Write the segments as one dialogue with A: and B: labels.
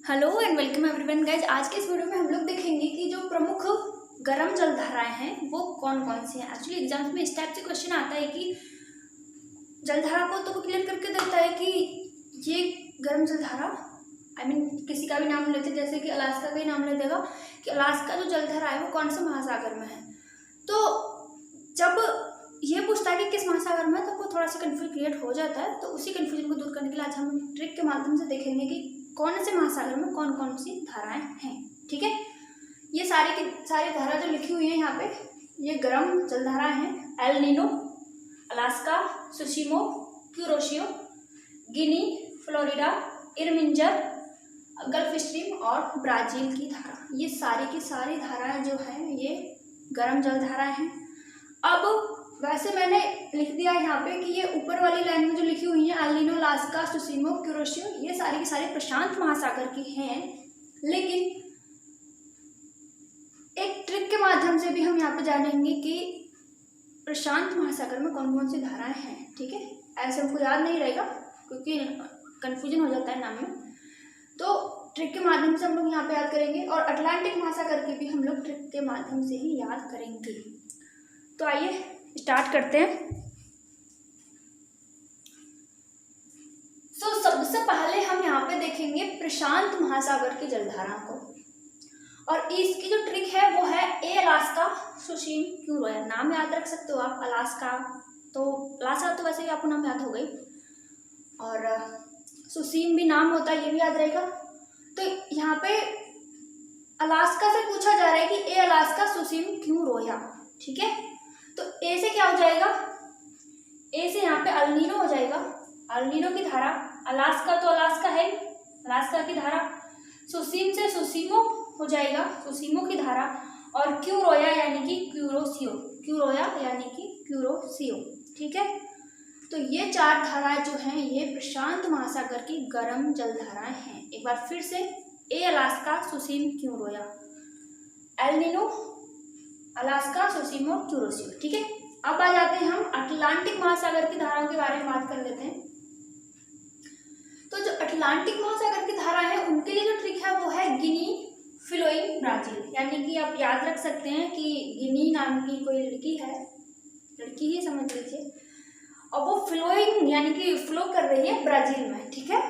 A: Hello and welcome everyone guys. आज के इस वीडियो में हम लोग देखेंगे कि जो प्रमुख गर्म जलधाराएं हैं वो कौन कौन सी हैं। एक्चुअली एग्जाम्स में इस टाइप से क्वेश्चन आता है कि जलधारा को तो वो क्लियर करके देता है कि ये गर्म जलधारा किसी का भी नाम लेते, जैसे कि अलास्का का ही नाम ले देगा कि अलास्का जो जलधारा है वो कौन से महासागर में है। तो जब ये पूछता है कि किस महासागर में है तो वो थोड़ा सा कन्फ्यूज क्रिएट हो जाता है। तो उसी कन्फ्यूजन को दूर करने के लिए आज हम ट्रिक के माध्यम से देखेंगे कि कौन से महासागर में कौन कौन सी धाराएं हैं। ठीक है, ये सारी की सारी धारा जो लिखी हुई है यहाँ पे ये गर्म जलधाराएं हैं। एल नीनो, अलास्का, सुशिमो, क्यूरोशियो, गिनी, फ्लोरिडा, इरमिंजर, गल्फ स्ट्रीम और ब्राजील की धारा। ये सारी की सारी धाराएं जो है ये गर्म जलधाराएं हैं। अब वैसे मैंने लिख दिया यहाँ पे कि ये ऊपर वाली लाइन में जो लिखी हुई है एल नीनो, अलास्का, सुशिमो, क्यूरोशियो, ये सारी की सारी प्रशांत महासागर की हैं। लेकिन एक ट्रिक के माध्यम से भी हम यहाँ पे जानेंगे कि प्रशांत महासागर में कौन कौन सी धाराएं हैं। ठीक है, ऐसे हमको याद नहीं रहेगा क्योंकि कंफ्यूजन हो जाता है नाम में। तो ट्रिक के माध्यम से हम लोग यहाँ पे याद करेंगे और अटलांटिक महासागर की भी हम लोग ट्रिक के माध्यम से ही याद करेंगे। तो आइए स्टार्ट करते हैं। तो सबसे पहले हम यहाँ पे देखेंगे प्रशांत महासागर की जलधारा को, और इसकी जो ट्रिक है वो है ए अलास्का सुशीम क्यूरोया। नाम याद रख सकते हो आप, अलास्का तो वैसे ही आपको नाम याद हो गई, और सुशीम भी नाम होता है, ये भी याद रहेगा। तो यहाँ पे अलास्का से पूछा जा रहा है कि ए अलास्का सुशीम क्यूरोया। ठीक है, तो ए से क्या हो जाएगा, ए से यहाँ पे एल नीनो हो जाएगा, एल नीनो की धारा। अलास्का तो अलास्का है, अलास्का की धारा। सुशीम से सुशीमो हो जाएगा, सुशीमो की धारा। और क्यूरोया यानी कि क्यूरोसियो, क्यूरोया यानी कि क्यूरोसियो। ठीक है, तो ये चार धाराएं जो हैं ये प्रशांत महासागर की गर्म जलधाराएं हैं। एक बार फिर से, ए अलास्का सुशीम क्यूरोया, एल नीनो, अलास्का, सुशिमो, क्यूरोसियो। ठीक है, अब आ जाते हैं हम अटलांटिक महासागर की धाराओं के बारे में बात कर लेते हैं। तो जो अटलांटिक महासागर की धारा है उनके लिए जो ट्रिक है वो है गिनी, फ्लोइंग, ब्राजील। यानी कि आप याद रख सकते हैं कि गिनी नाम की कोई लड़की है, लड़की ही समझ लीजिए, और वो फ्लोइंग यानी कि फ्लो कर रही है ब्राजील में। ठीक है,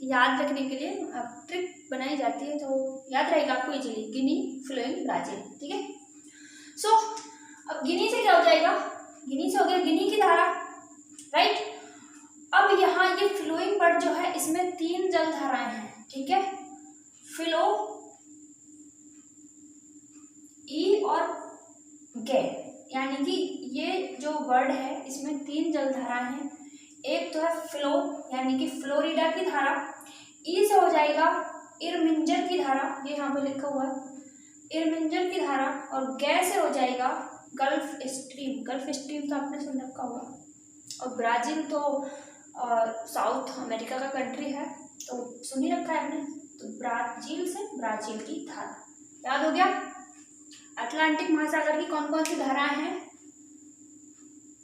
A: याद रखने के लिए अब ट्रिक बनाई जाती है तो याद रहेगा आपको इजीली, गिनी, फ्लोइंग, ब्राजील। ठीक है, अब गिनी से क्या हो जाएगा, गिनी से हो गया गिनी की धारा, राइट। अब यहाँ ये फ्लोइंग वर्ड जो है इसमें तीन जल धाराएं हैं। ठीक है, फ्लो, ई और गे, यानी कि ये जो वर्ड है इसमें तीन जल धाराएं हैं। एक तो है फ्लो यानी कि फ्लोरिडा की धारा, ई से हो जाएगा इरमिंजर की धारा, ये यहाँ पे लिखा हुआ है इरमिंजर की धारा, और गे से हो जाएगा गल्फ स्ट्रीम। गल्फ स्ट्रीम तो आपने सुन रखा होगा, और ब्राजील तो साउथ अमेरिका का कंट्री है तो सुन ही रखा है आपने। तो ब्राजील से ब्राजील की धारा याद हो गया। अटलांटिक महासागर की कौन कौन सी धाराएं हैं,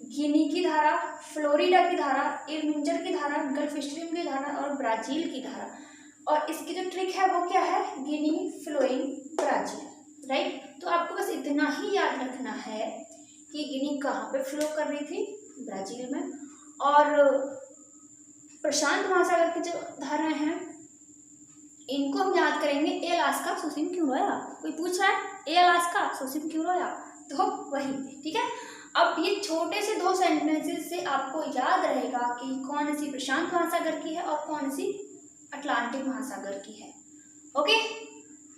A: गिनी की धारा, फ्लोरिडा की धारा, इरमिंजर की धारा, गल्फ स्ट्रीम की धारा और ब्राजील की धारा। और इसकी जो ट्रिक है वो क्या है, गिनी, फ्लोइंग, ब्राजील, राइट। तो आपको बस इतना ही याद रखना है कि गिनी कहाँ पे फ्लो कर रही थी, ब्राजील में। और प्रशांत महासागर की जो धाराएं हैं इनको हम याद करेंगे ए अलास्का सुशीम क्यूरोया। कोई पूछ रहा है ए अलास्का सुशीम क्यूरोया तो वही। ठीक है, अब ये छोटे से दो सेंटेंसेस से आपको याद रहेगा कि कौन सी प्रशांत महासागर की है और कौन सी अटलांटिक महासागर की है। ओके,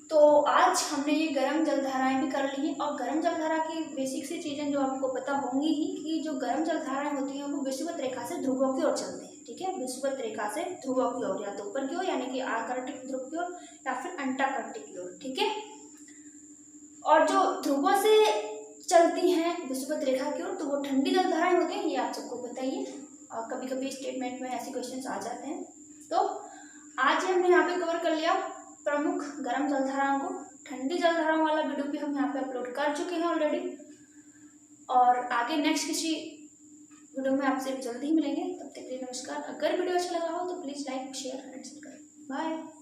A: तो आज हमने ये गर्म जलधाराएं भी कर ली, और गर्म जलधारा की बेसिक सी चीज़ें जो आपको पता होंगी ही कि जो गर्म जलधाराएं होती हैं वो विषुवत रेखा से ध्रुवों की ओर चलते हैं। ठीक है, विषुवत रेखा से ध्रुवों की ओर, या तो ऊपर की ओर यानी कि आर्कटिक ध्रुव की ओर या फिर अंटार्कटिक की ओर। ठीक है, और जो ध्रुवों से चलती हैं विषुवत रेखा की ओर तो वो ठंडी जलधाराएं होती हैं, ये आप सबको पता ही है, और कभी कभी स्टेटमेंट में ऐसे क्वेश्चन आ जाते हैं। तो आज हमने यहाँ पे कवर कर लिया प्रमुख गर्म जलधाराओं को। ठंडी जलधाराओं वाला वीडियो भी हम यहाँ पे अपलोड कर चुके हैं ऑलरेडी, और आगे नेक्स्ट किसी वीडियो में आपसे जल्दी ही मिलेंगे। तब तक के लिए नमस्कार। अगर वीडियो अच्छा लगा हो तो please like, share and subscribe. Bye.